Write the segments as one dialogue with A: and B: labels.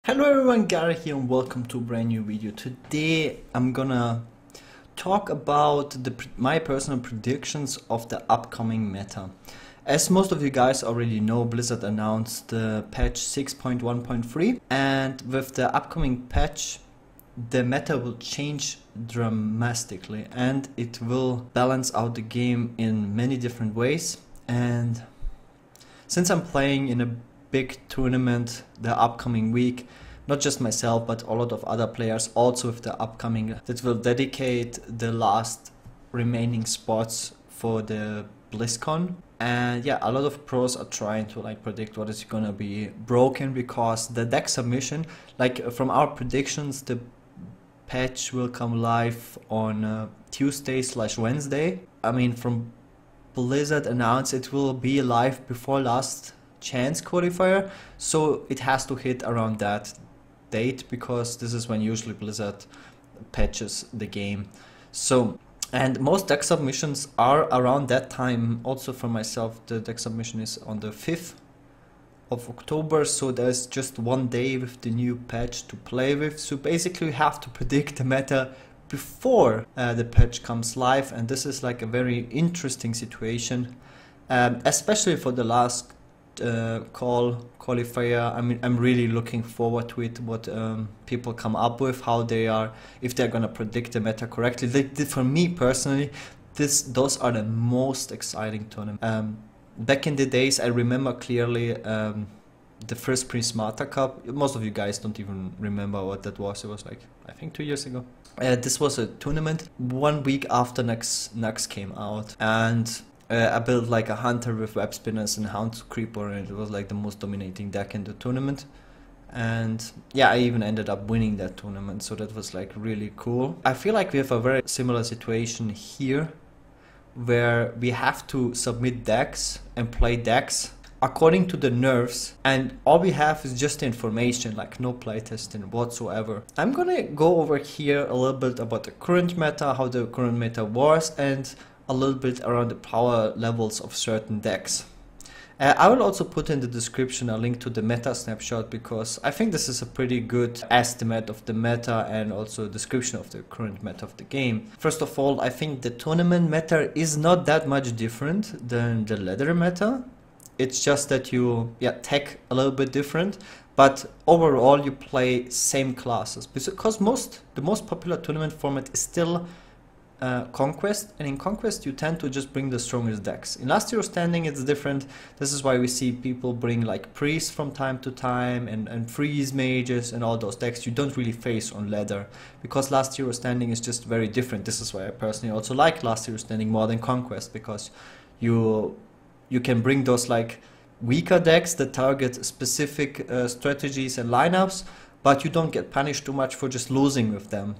A: Hello everyone, Gaara here and welcome to a brand new video. Today I'm gonna talk about my personal predictions of the upcoming meta. As most of you guys already know, Blizzard announced the patch 6.1.3, and with the upcoming patch the meta will change dramatically and it will balance out the game in many different ways. And since I'm playing in a big tournament the upcoming week, not just myself but a lot of other players also with the upcoming, that will dedicate the last remaining spots for the BlizzCon. And yeah, a lot of pros are trying to predict what is gonna be broken, because the deck submission, from our predictions, the patch will come live on Tuesday/Wednesday. I mean, from Blizzard announced it will be live before last chance qualifier, so it has to hit around that date, because this is when usually Blizzard patches the game. So, and most deck submissions are around that time. Also for myself, the deck submission is on the 5th of October, so there's just one day with the new patch to play with. So basically we have to predict the meta before the patch comes live, and this is like a very interesting situation, especially for the last qualifier. I mean, I'm really looking forward to it, what people come up with, how they are, if they're gonna predict the meta correctly. For me personally, those are the most exciting tournaments. Back in the days, I remember clearly the first Prismata Cup. Most of you guys don't even remember what that was. It was I think 2 years ago. This was a tournament 1 week after Nux came out, and I built a hunter with web spinners and hound creeper, and it was the most dominating deck in the tournament. And yeah, I even ended up winning that tournament, so that was really cool. I feel like we have a very similar situation here, where we have to submit decks and play decks according to the nerfs, and all we have is just information, no playtesting whatsoever. I'm gonna go over here a little bit about the current meta, how the current meta was, and a little bit around the power levels of certain decks. I will also put in the description a link to the meta snapshot, because I think this is a pretty good estimate of the meta and also a description of the current meta of the game. First of all, I think the tournament meta is not that much different than the ladder meta. It's just that you tech a little bit different, but overall you play same classes, because the most popular tournament format is still Conquest, and in Conquest you tend to just bring the strongest decks. In Last Hero Standing it's different. This is why we see people bring Priest from time to time and Freeze Mages and all those decks you don't really face on ladder, because Last Hero Standing is just very different. This is why I personally also like Last Hero Standing more than Conquest, because you can bring those weaker decks that target specific strategies and lineups, but you don't get punished too much for just losing with them.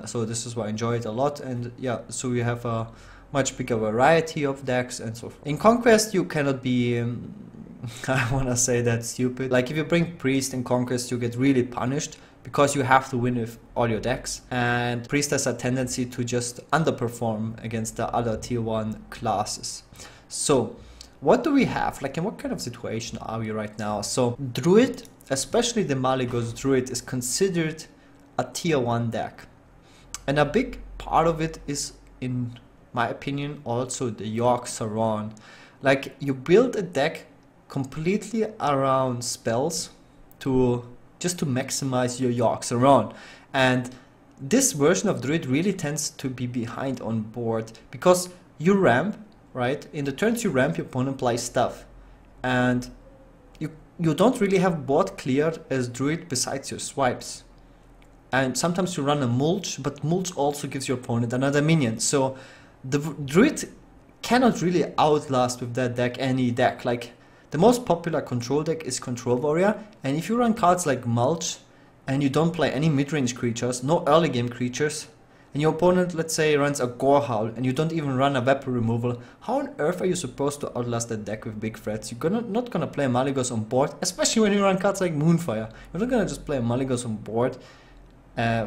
A: So this is why I enjoy it a lot, and yeah, so you have a much bigger variety of decks and so forth. In Conquest you cannot be, I wanna say that stupid. If you bring Priest in Conquest you get really punished, because you have to win with all your decks, and Priest has a tendency to just underperform against the other tier 1 classes. So what do we have? In what kind of situation are we right now? So Druid, especially the Malygos Druid, is considered a tier 1 deck, and a big part of it is, in my opinion, also the York Saron. You build a deck completely around spells just to maximize your York Saron, and this version of Druid really tends to be behind on board, because you ramp, right? In the turns you ramp, your opponent plays stuff, and you don't really have board cleared as Druid besides your swipes. And sometimes you run a mulch, but mulch also gives your opponent another minion. So the Druid cannot really outlast with that deck any deck. The most popular control deck is Control Warrior, and if you run cards like Mulch and you don't play any mid-range creatures, no early game creatures, and your opponent, let's say, runs a Gore Howl and you don't even run a weapon removal, how on earth are you supposed to outlast that deck with big threats? You're not gonna play a Malygos on board, especially when you run cards like Moonfire. You're not gonna just play a Malygos on board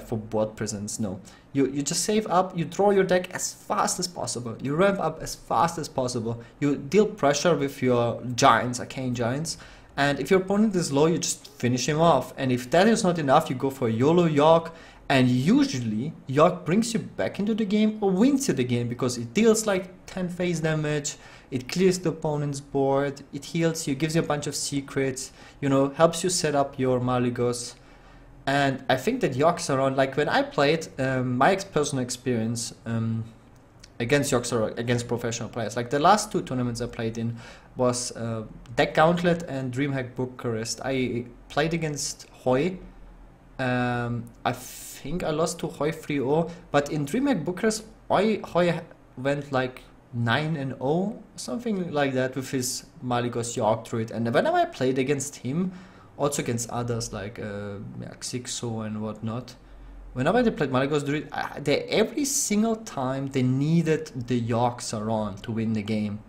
A: for board presence. No, you just save up, you draw your deck as fast as possible, you ramp up as fast as possible, you deal pressure with your giants, arcane giants, And if your opponent is low, you just finish him off. And if that is not enough, you go for a YOLO York. And usually, York brings you back into the game or wins you the game because it deals like 10 phase damage, it clears the opponent's board, it heals you, gives you a bunch of secrets, you know, helps you set up your Malygos. And I think that Yorks around, like when I played, my personal experience against Yorks against professional players, like the last 2 tournaments I played in was Deck Gauntlet and DreamHack Bucharest. I played against Hoy. I think I lost to Hoy 3-0, but in DreamHack Bucharest, Hoy went like 9-0, something like that, with his Malygos York Druid. And whenever I played against him, also against others like Xixo and whatnot, whenever they played Malygos Druid, every single time they needed the Yorks around to win the game.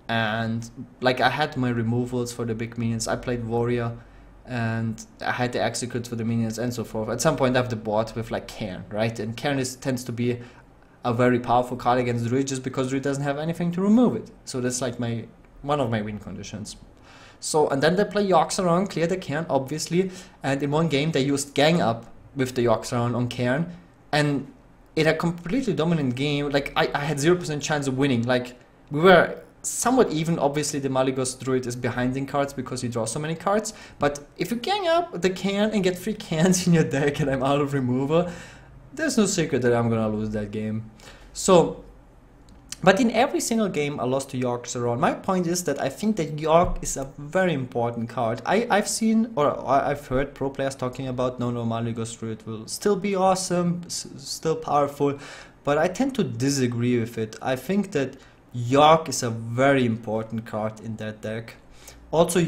A: And like I had my removals for the big minions, I played Warrior, and I had the executes for the minions and so forth. At some point I have the board with like Cairn, right? And Cairn tends to be a very powerful card against Druid just because Druid doesn't have anything to remove it. So that's like one of my win conditions. So, and then they play Yorks around, clear the Cairn, obviously, and in one game they used Gang Up with the Yorks around on Cairn, and in a completely dominant game, like I had 0% chance of winning. Like we were somewhat even. Obviously the Malygos Druid is behind in cards because you draw so many cards, but if you gang up the Cairn and get 3 cans in your deck and I'm out of removal, there's no secret that I'm gonna lose that game. So, but in every single game I lost to Yorks around. My point is that I think that York is a very important card. I've seen, or I've heard pro players talking about no Malygos Druid will still be awesome, still powerful, but I tend to disagree with it. I think that York is a very important card in that deck. Also,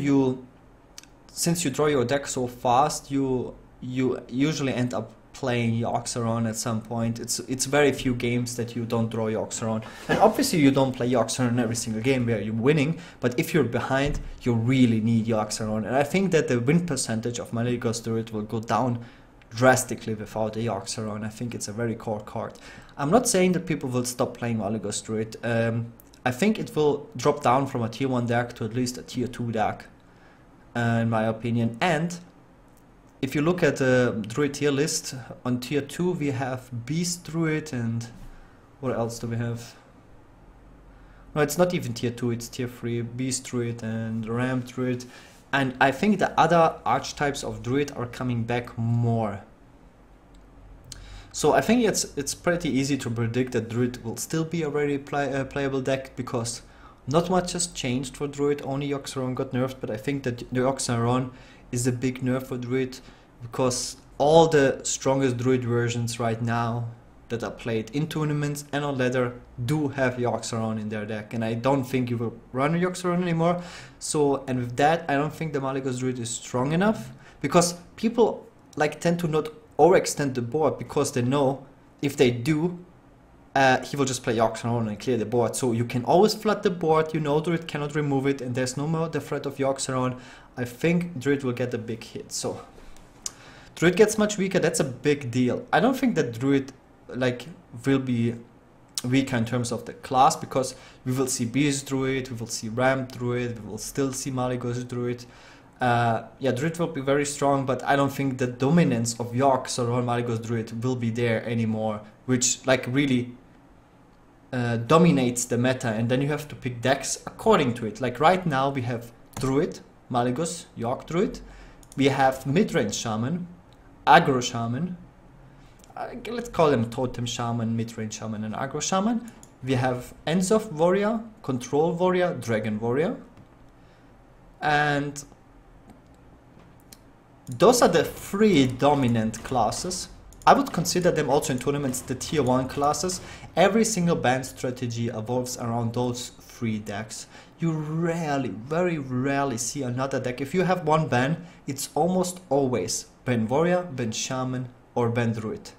A: since you draw your deck so fast, you usually end up playing Yorks around at some point. It's very few games that you don't draw Yorks around. And obviously you don't play Yorks around every single game where you're winning, but if you're behind, you really need Yorks around. And I think that the win percentage of Malygos Druid will go down drastically without the Yorks around. I think it's a very core card. I'm not saying that people will stop playing Malygos Druid. I think it will drop down from a tier 1 deck to at least a tier 2 deck, in my opinion. And if you look at the Druid tier list, on tier 2 we have Beast Druid, and what else do we have? No, it's not even tier 2, it's tier 3, Beast Druid and Ram Druid. And I think the other archetypes of Druid are coming back more. So I think it's pretty easy to predict that Druid will still be a very playable deck, because not much has changed for Druid. Only Yoxaron got nerfed, but I think that the Yoxaron is a big nerf for Druid, because all the strongest Druid versions right now that are played in tournaments and on ladder do have Yoxaron in their deck, and I don't think you will run a Yoxaron anymore. So, and with that, I don't think the Malygos Druid is strong enough, because people like tend to not overextend the board, because they know if they do, he will just play Yoxaron and clear the board. So you can always flood the board, you know Druid cannot remove it, and there's no more the threat of Yoxaron. I think Druid will get a big hit. So Druid gets much weaker, that's a big deal. I don't think that Druid will be weaker in terms of the class, because we will see Beast Druid, we will see Ram Druid, we will still see Malygos Druid. Yeah, Druid will be very strong, but I don't think the dominance of Yorks around Malygos Druid will be there anymore, which really dominates the meta, and then you have to pick decks according to it. Like right now we have Druid, Malygos, York Druid, we have mid-range Shaman, Aggro Shaman, let's call them Totem Shaman, mid-range Shaman and Aggro Shaman. We have Ensoft Warrior, Control Warrior, Dragon Warrior, and those are the 3 dominant classes. I would consider them also in tournaments the tier 1 classes. Every single ban strategy evolves around those 3 decks. You rarely, very rarely see another deck. If you have one ban, it's almost always ban Warrior, ban Shaman, or ban Druid.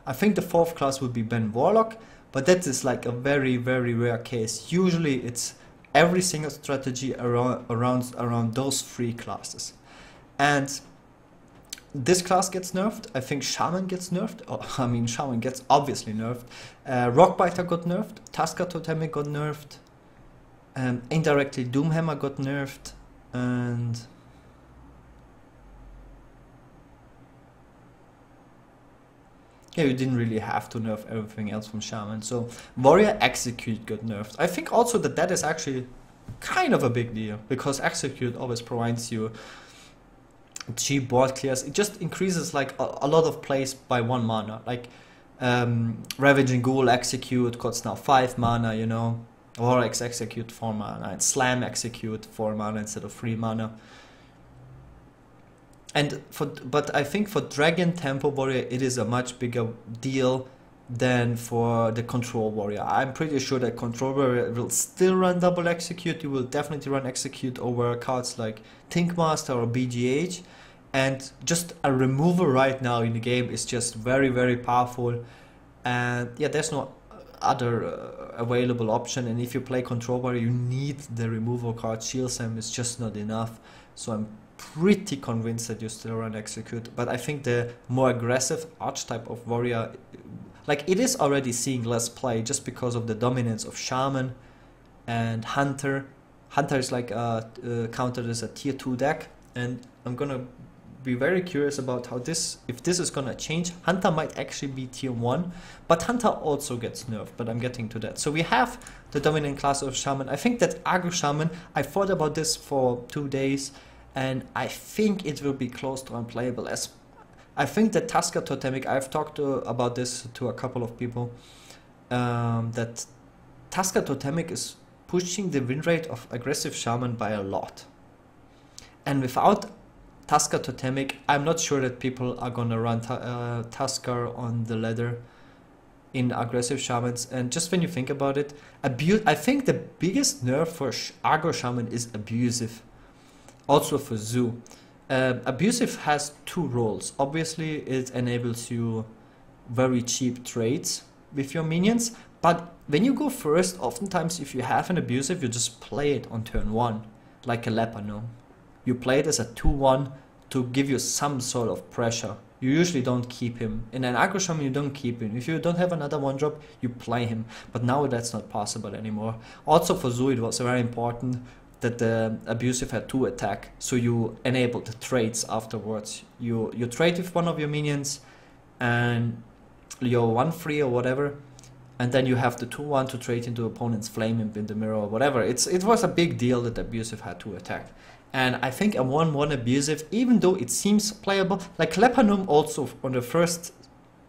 A: I think the 4th class would be ban Warlock, but that is like a very, very rare case. Usually it's every single strategy around those 3 classes. And this class gets nerfed. I think Shaman gets nerfed. Oh, I mean, Shaman gets obviously nerfed. Rockbiter got nerfed. Tusker Totemic got nerfed. Indirectly Doomhammer got nerfed. And Yeah, you didn't really have to nerf everything else from Shaman. So Warrior Execute got nerfed. I think also that is actually kind of a big deal, because Execute always provides you cheap board clears. It just increases like a lot of plays by 1 mana. Like Ravaging Ghoul Execute costs now 5 mana, you know. Or Execute 4 mana, and Slam Execute 4 mana instead of 3 mana. But I think for Dragon Tempo Warrior it is a much bigger deal than for the Control Warrior. I'm pretty sure that Control Warrior will still run double Execute. You will definitely run Execute over cards like Thinkmaster or BGH, and just a removal right now in the game is just very, very powerful. And yeah, there's no other available option, and if you play Control Warrior you need the removal card. Shield Sam is just not enough, so I'm pretty convinced that you still run Execute. But I think the more aggressive archetype of Warrior, like, it is already seeing less play just because of the dominance of Shaman and Hunter. Hunter is like counted as a tier 2 deck, and I'm gonna be very curious about how if this is gonna change. Hunter might actually be tier 1, but Hunter also gets nerfed, but I'm getting to that. So we have the dominant class of Shaman. I think that Aggro Shaman, I thought about this for 2 days, and I think it will be close to unplayable. As I think that Tusker Totemic, I've talked about this to a couple of people, that Tusker Totemic is pushing the win rate of aggressive Shaman by a lot. And without Tusker Totemic, I'm not sure that people are gonna run Tusker on the ladder in aggressive Shamans. And just when you think about it, I think the biggest nerf for Aggro Shaman is Abusive. Also for Zoo. Abusive has 2 roles. Obviously it enables you very cheap trades with your minions, but when you go first, oftentimes if you have an Abusive, you just play it on turn 1, like a Lepanome. You play it as a 2-1 to give you some sort of pressure. You usually don't keep him. In an Aggro Shaman you don't keep him. If you don't have another 1-drop, you play him. But now that's not possible anymore. Also for Zoo it was very important that the Abusive had 2 attack, so you enabled the trades afterwards. You trade with one of your minions and your 1-3 or whatever, and then you have the 2-1 to trade into opponent's Flame Imp in the mirror or whatever. It was a big deal that Abusive had 2 attack. And I think a 1-1 Abusive, even though it seems playable, like Lepanome also on the first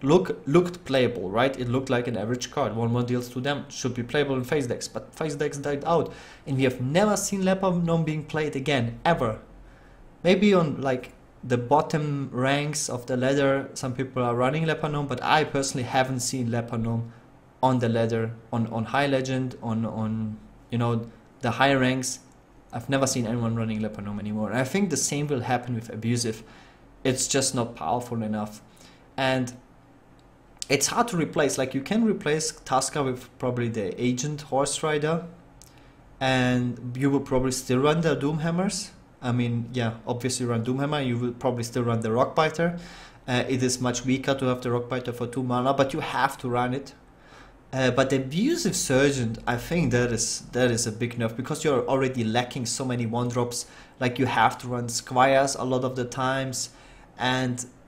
A: looked playable, right? It looked like an average card. 1-1 deals to them, should be playable in face decks, but face decks died out. And we have never seen Lepanome being played again, ever. Maybe on like the bottom ranks of the ladder, some people are running Lepanome, but I personally haven't seen Lepanome on the ladder, on High Legend, on you know, the high ranks. I've never seen anyone running Lepanome anymore. And I think the same will happen with Abusive. It's just not powerful enough. And it's hard to replace. Like, you can replace Tusker with probably the Agent Horse Rider, and you will probably still run the Doomhammers. I mean, yeah, obviously run Doomhammer. You will probably still run the Rockbiter. It is much weaker to have the Rockbiter for 2 mana, but you have to run it. But the Abusive Sergeant, I think that is a big nerf, because you're already lacking so many 1-drops. Like, you have to run Squires a lot of the times,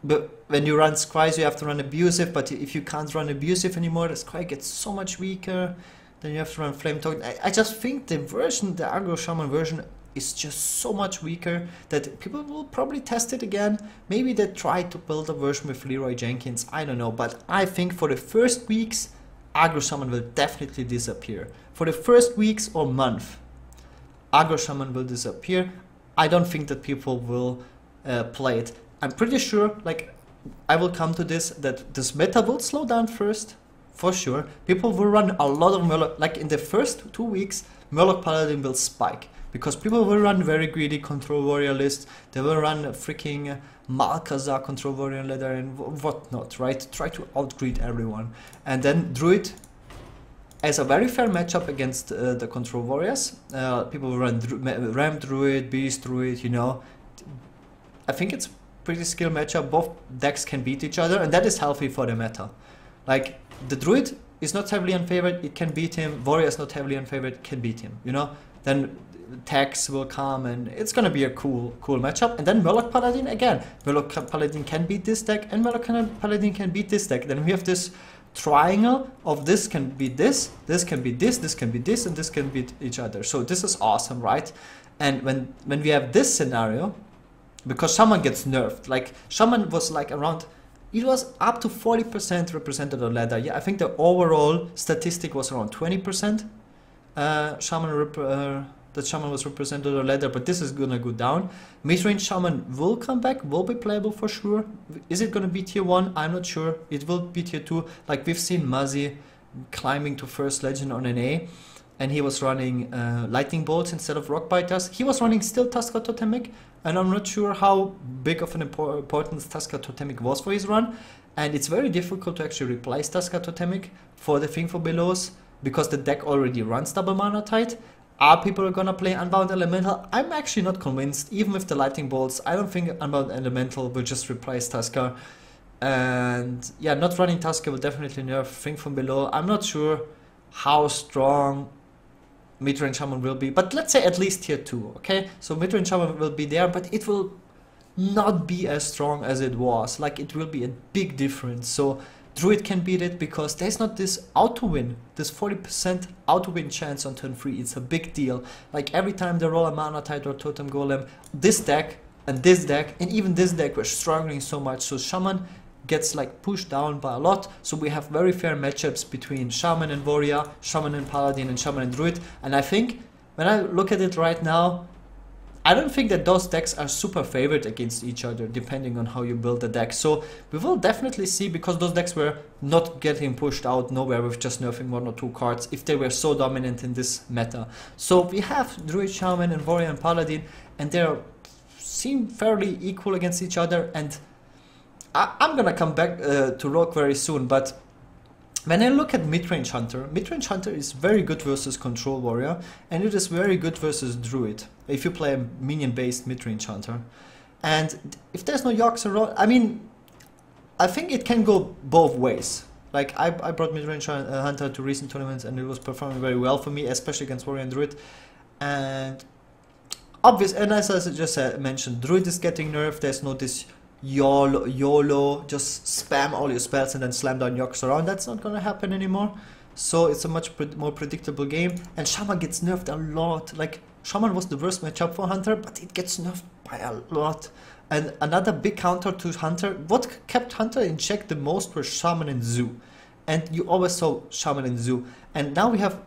A: but when you run Squires you have to run Abusive, but if you can't run Abusive anymore, the Squire gets so much weaker, then you have to run Flame Token. I just think the Aggro Shaman version is just so much weaker that people will probably test it again. Maybe they try to build a version with Leroy Jenkins, I don't know, but I think for the first weeks Aggro Shaman will definitely disappear. For the first weeks or month, Aggro Shaman will disappear. I don't think that people will play it. I'm pretty sure, like, I will come to this, that this meta will slow down first, for sure. People will run a lot of Murloc, like in the first 2 weeks, Murloc Paladin will spike. Because people will run very greedy Control Warrior lists, they will run a freaking Malkazar Control Warrior ladder and whatnot, right? Try to outgreed everyone. And then Druid as a very fair matchup against the Control Warriors. People will run Ram Druid, Beast Druid, you know. I think it's pretty skill matchup. Both decks can beat each other, and that is healthy for the meta. Like, the Druid is not heavily unfavored, it can beat him. Warrior is not heavily unfavored, it can beat him, you know. Then tags will come, and it's gonna be a cool matchup. And then Murloc Paladin again. Murloc Paladin can beat this deck, and Murloc Paladin can beat this deck. Then we have this triangle of this can beat this, this can beat this can beat this, and this can beat each other. So this is awesome, right? And when we have this scenario, because Shaman gets nerfed, like Shaman was like around, it was up to 40% represented on ladder. Yeah, I think the overall statistic was around 20%. That Shaman was represented on ladder, but this is gonna go down. Mid-range Shaman will come back, will be playable for sure. Is it gonna be tier 1? I'm not sure. It will be tier 2. Like we've seen Muzzy climbing to first legend on NA, and he was running lightning bolts instead of rock biters. He was running still Tusker Totemic, and I'm not sure how big of an importance Tusker Totemic was for his run. And it's very difficult to actually replace Tusker Totemic for the Thing for Belows, because the deck already runs double mana tide. Are people gonna play Unbound Elemental? I'm actually not convinced. Even with the lightning bolts, I don't think Unbound Elemental will just replace Tusker. And yeah, not running Tusker will definitely nerf Thing from Below. I'm not sure how strong mid-range Shaman will be, but let's say at least tier 2, okay? So mid-range Shaman will be there, but it will not be as strong as it was. Like, it will be a big difference. So Druid can beat it because there's not this auto win, this 40% auto win chance on turn 3. It's a big deal. Like every time they roll a Mana Tide or Totem Golem, this deck and even this deck were struggling so much. So Shaman gets like pushed down by a lot. So we have very fair matchups between Shaman and Warrior, Shaman and Paladin, and Shaman and Druid. And I think when I look at it right now, I don't think that those decks are super favored against each other, depending on how you build the deck. So we will definitely see, because those decks were not getting pushed out nowhere with just nerfing 1 or 2 cards, if they were so dominant in this meta. So we have Druid, Shaman, and Warrior and Paladin, and they seem fairly equal against each other. And I'm gonna come back to Rogue very soon, but when I look at Midrange Hunter is very good versus Control Warrior, and it is very good versus Druid, if you play a minion-based Midrange Hunter. And if there's no Yorks around, I mean, I think it can go both ways. Like, I brought Midrange Hunter to recent tournaments, and it was performing very well for me, especially against Warrior and Druid. And and as I just mentioned, Druid is getting nerfed. There's no this YOLO, just spam all your spells and then slam down Yorks around. That's not gonna happen anymore. So it's a much more predictable game. And Shaman gets nerfed a lot. Like, Shaman was the worst matchup for Hunter, but it gets nerfed by a lot. And another big counter to Hunter, what kept Hunter in check the most were Shaman and Zoo. And you always saw Shaman and Zoo. And now we have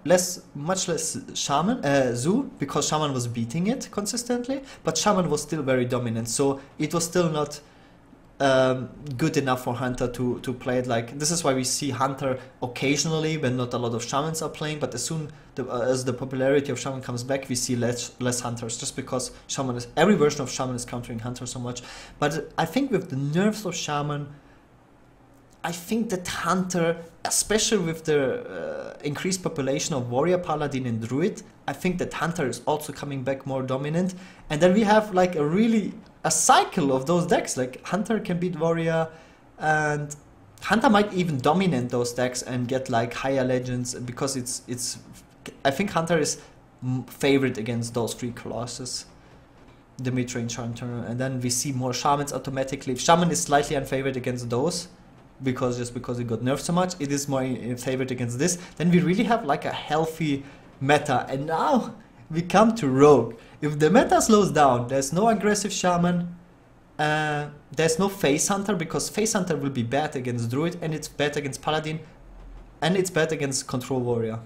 A: much less Shaman, Zoo, because Shaman was beating it consistently, but Shaman was still very dominant. So it was still not good enough for Hunter to play it. Like, this is why we see Hunter occasionally when not a lot of Shamans are playing, but as soon as the popularity of Shaman comes back, we see less Hunters, just because every version of Shaman is countering Hunter so much. But I think with the nerfs of Shaman, I think that Hunter, especially with the increased population of Warrior, Paladin and Druid, I think that Hunter is also coming back more dominant. And then we have like a cycle of those decks. Like, Hunter can beat Warrior, and Hunter might even dominate those decks and get like higher legends, because I think Hunter is favored against those 3 colossus, the mid-range Hunter. And then we see more Shamans automatically. If Shaman is slightly unfavored against those, because it got nerfed so much, it is more favored against this, then we really have like a healthy meta. And now we come to Rogue. If the meta slows down, there's no aggressive Shaman, there's no Face Hunter, because Face Hunter will be bad against Druid, and it's bad against Paladin, and it's bad against Control Warrior.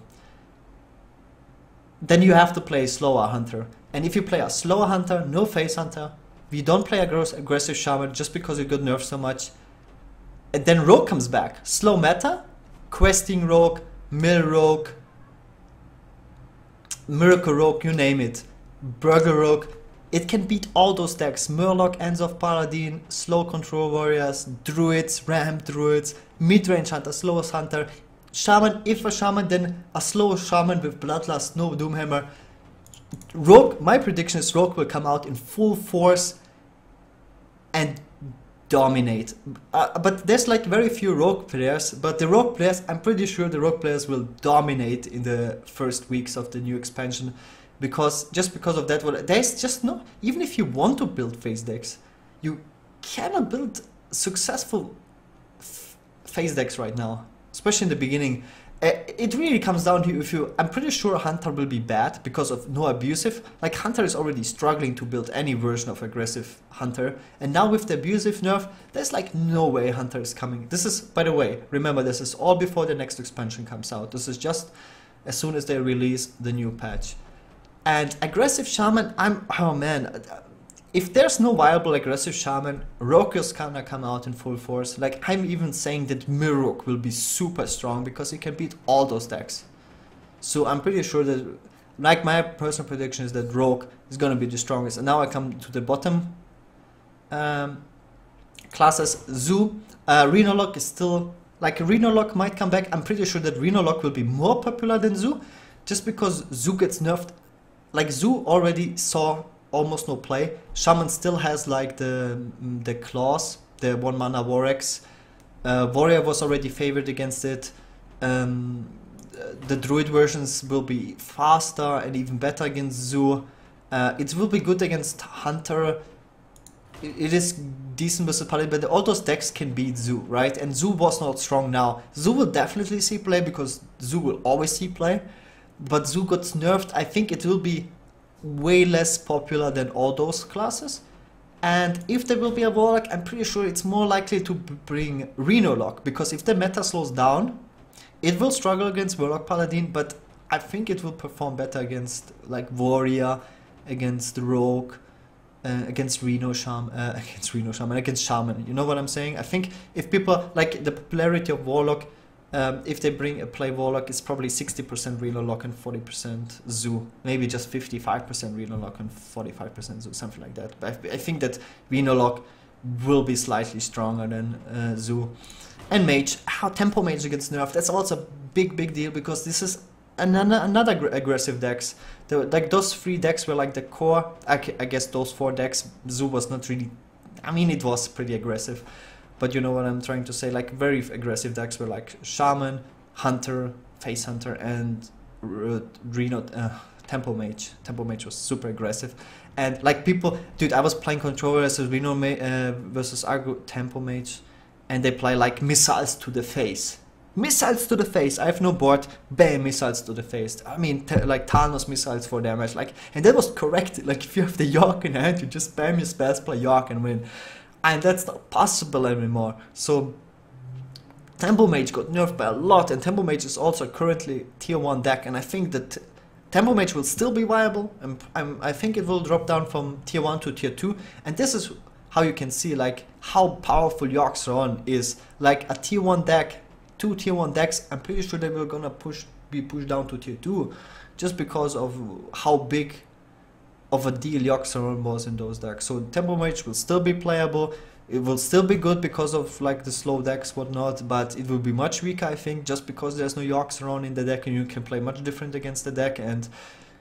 A: Then you have to play slower Hunter. And if you play a slower Hunter, no Face Hunter, we don't play aggressive Shaman just because it got nerfed so much. And then Rogue comes back. Slow meta, Questing Rogue, Mill Rogue, Miracle Rogue, you name it. Burger Rogue. It can beat all those decks. Murloc, Ends of Paladin, slow Control Warriors, Druids, Ramp Druids, Midrange Hunter, slowest Hunter. Shaman, if a Shaman, then a slow Shaman with Bloodlust, no Doomhammer. Rogue, my prediction is Rogue will come out in full force and dominate. But there's like very few Rogue players, but the Rogue players, I'm pretty sure the Rogue players will dominate in the first weeks of the new expansion, because just because of that, well, there's just no, even if you want to build phase decks, you cannot build successful phase decks right now, especially in the beginning. It really comes down to if you, I'm pretty sure Hunter will be bad because of no abusive. Like Hunter is already struggling to build any version of aggressive Hunter. And now with the abusive nerf, there's like no way Hunter is coming. This is, by the way, remember this is all before the next expansion comes out. This is just as soon as they release the new patch. And aggressive Shaman, oh man, if there's no viable aggressive Shaman, Rogue is gonna come out in full force. Like, I'm even saying that Mirrok will be super strong because he can beat all those decks. So I'm pretty sure that, like, my personal prediction is that Rogue is gonna be the strongest. And now I come to the bottom classes. Zoo, Rhinolock is still, like, Rhinolock might come back. I'm pretty sure that Rhinolock will be more popular than Zoo, just because Zoo gets nerfed. Like, Zoo already saw almost no play. Shaman still has like the claws, the 1 mana Vorex. Warrior was already favored against it. The druid versions will be faster and even better against Zoo. It will be good against Hunter. It is decent versus Paladin, but all those decks can beat Zoo, right? And Zoo was not strong now. Zoo will definitely see play because Zoo will always see play. But Zoo got nerfed. I think it will be way less popular than all those classes. And if there will be a Warlock, I'm pretty sure it's more likely to bring Rhinolock, because if the meta slows down, it will struggle against Warlock Paladin, but I think it will perform better against like Warrior, against Rogue, against against Shaman. You know what I'm saying? I think if people, like the popularity of Warlock, if they bring a play Warlock, it's probably 60% Rhinolock and 40% Zoo. Maybe just 55% Rhinolock and 45% Zoo, something like that. But I think that Rhinolock will be slightly stronger than Zoo. And Mage, how Tempo Mage against Nerf, that's also a big deal, because this is another aggressive decks. Like those 3 decks were like the core. I guess those 4 decks, Zoo was not really, I mean, it was pretty aggressive. But you know what I'm trying to say, like very aggressive decks were like Shaman, Hunter, Face Hunter, and Tempo Mage. Tempo Mage was super aggressive. And like people, dude, I was playing controller as Rhino versus Argo Tempo Mage, and they play like missiles to the face. Missiles to the face, I have no board, bam, missiles to the face. I mean, like Thanos missiles for damage, like, and that was correct. Like if you have the York in hand, you just spam your spells, play York and win. And that's not possible anymore. So Tempo Mage got nerfed by a lot, and Tempo Mage is also currently tier 1 deck, and I think that Tempo Mage will still be viable, and I think it will drop down from tier 1 to tier 2, and this is how you can see like how powerful Yorkshire is. Like a tier 1 deck, 2 tier 1 decks, I'm pretty sure they were gonna be pushed down to tier 2, just because of how big of a deal Yorkshire was in those decks. So Tempo Mage will still be playable. It will still be good because of like the slow decks, whatnot, but it will be much weaker, I think, just because there's no Yorkshire in the deck and you can play much different against the deck. And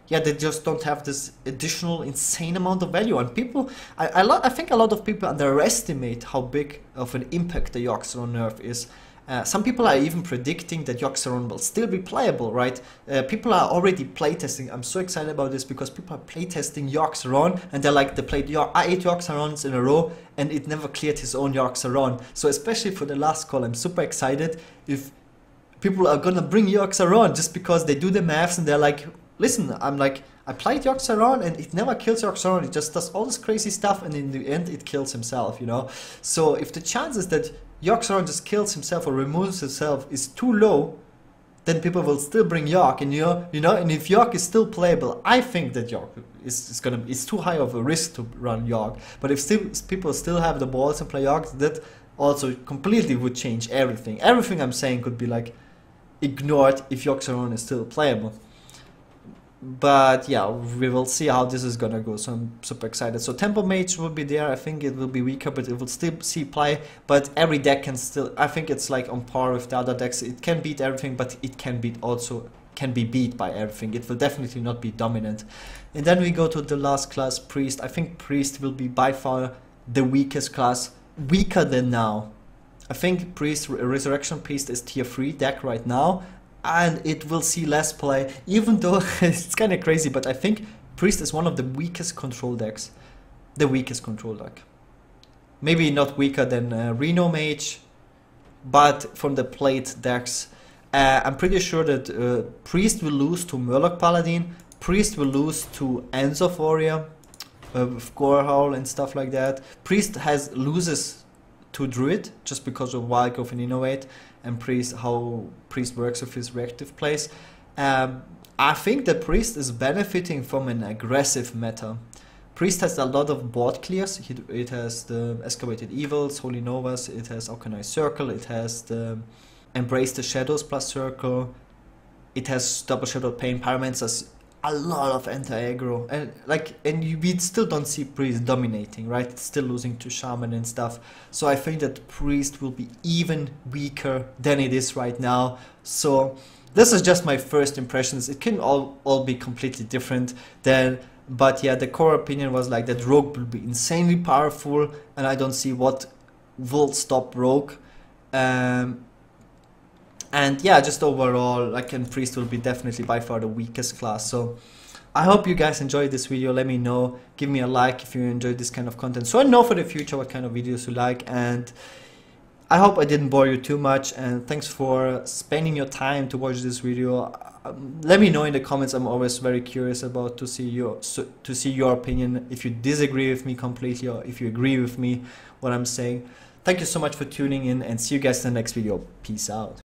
A: yeah, they just don't have this additional insane amount of value. And people, I think a lot of people underestimate how big of an impact the Yorkshire nerf is. Some people are even predicting that Yorkshire will still be playable, right? People are already playtesting. I'm so excited about this because people are playtesting Yorkshire, and they're like, they played 8 Yorkshire in a row and it never cleared his own Yorkshire. So especially for the last call, I'm super excited if people are gonna bring Yorkshire just because they do the maths and they're like, listen, I played Yorkshire and it never kills Yorkshire, it just does all this crazy stuff and in the end it kills himself, you know? So if the chances that Yorkshire just kills himself or removes himself is too low, then people will still bring York, and you know, and if York is still playable, I think that York is too high of a risk to run York. But if people still have the balls and play York, that also completely would change everything. Everything I'm saying could be like ignored if Yorkshire is still playable. But yeah, we will see how this is gonna go, so I'm super excited. So Tempo Mage will be there. I think it will be weaker, but it will still see play. But every deck can still, I think it's like on par with the other decks. It can beat everything, but it can be beat by everything. It will definitely not be dominant. And then we go to the last class, Priest. I think Priest will be by far the weakest class, weaker than now. I think Priest, Resurrection Priest is tier 3 deck right now. and it will see less play, even though it's kind of crazy, but I think Priest is one of the weakest control decks. The weakest control deck. Maybe not weaker than Reno Mage, but from the played decks, I'm pretty sure that Priest will lose to Murloc Paladin, Priest will lose to Enzo Warrior, with Gore Howl and stuff like that. Priest loses to Druid, just because of Wild Growth and Innovate, and how Priest works with his reactive plays. I think that Priest is benefiting from an aggressive meta. Priest has a lot of board clears. It has the Excavated Evils, Holy Novas, it has Organized Circle, it has the Embrace the Shadows plus Circle, it has Double Shadow Pain, Pyromancers, a lot of anti-aggro, and we still don't see Priest dominating, right? It's still losing to Shaman and stuff. So I think that Priest will be even weaker than it is right now. So this is just my first impressions. It can all be completely different then. But yeah, the core opinion was like that Rogue will be insanely powerful, and I don't see what will stop Rogue. And yeah, just overall, like, and Priest will be definitely by far the weakest class. So I hope you guys enjoyed this video. Let me know, give me a like if you enjoyed this kind of content, so I know for the future what kind of videos you like. And I hope I didn't bore you too much, and thanks for spending your time to watch this video. Let me know in the comments. I'm always very curious about to see your opinion, if you disagree with me completely or if you agree with me what I'm saying. Thank you so much for tuning in, and see you guys in the next video. Peace out.